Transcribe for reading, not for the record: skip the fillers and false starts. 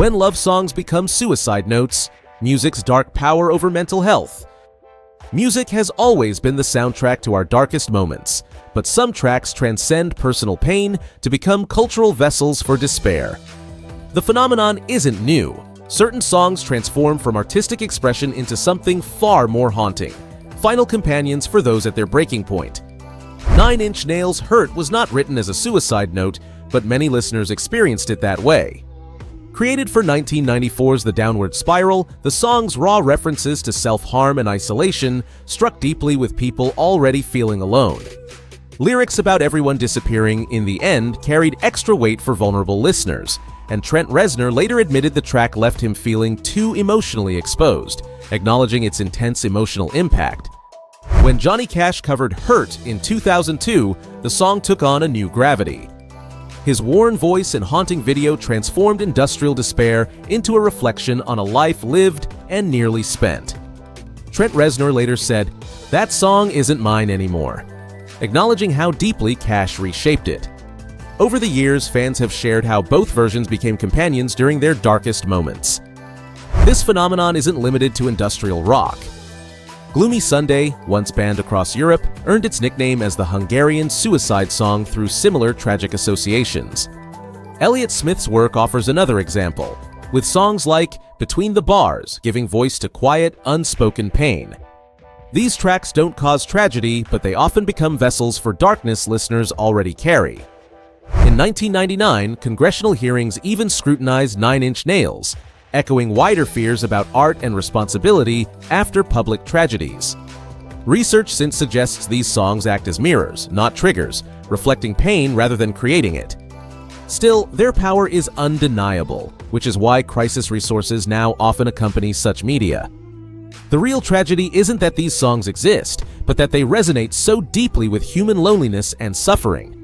When love songs become suicide notes, music's dark power over mental health. Music has always been the soundtrack to our darkest moments, but some tracks transcend personal pain to become cultural vessels for despair. The phenomenon isn't new. Certain songs transform from artistic expression into something far more haunting, final companions for those at their breaking point. 9 Inch Nails' Hurt was not written as a suicide note, but many listeners experienced it that way. Created for 1994's The Downward Spiral, the song's raw references to self-harm and isolation struck deeply with people already feeling alone. Lyrics about everyone disappearing in the end carried extra weight for vulnerable listeners, and Trent Reznor later admitted the track left him feeling too emotionally exposed, acknowledging its intense emotional impact. When Johnny Cash covered Hurt in 2002, the song took on a new gravity. His worn voice and haunting video transformed industrial despair into a reflection on a life lived and nearly spent. Trent Reznor later said, "That song isn't mine anymore," acknowledging how deeply Cash reshaped it. Over the years, fans have shared how both versions became companions during their darkest moments. This phenomenon isn't limited to industrial rock. Gloomy Sunday, once banned across Europe, earned its nickname as the Hungarian suicide song through similar tragic associations. Elliott Smith's work offers another example, with songs like Between the Bars giving voice to quiet, unspoken pain. These tracks don't cause tragedy, but they often become vessels for darkness listeners already carry. In 1999, congressional hearings even scrutinized 9 Inch Nails, echoing wider fears about art and responsibility after public tragedies. Research since suggests these songs act as mirrors, not triggers, reflecting pain rather than creating it. Still, their power is undeniable, which is why crisis resources now often accompany such media. The real tragedy isn't that these songs exist, but that they resonate so deeply with human loneliness and suffering.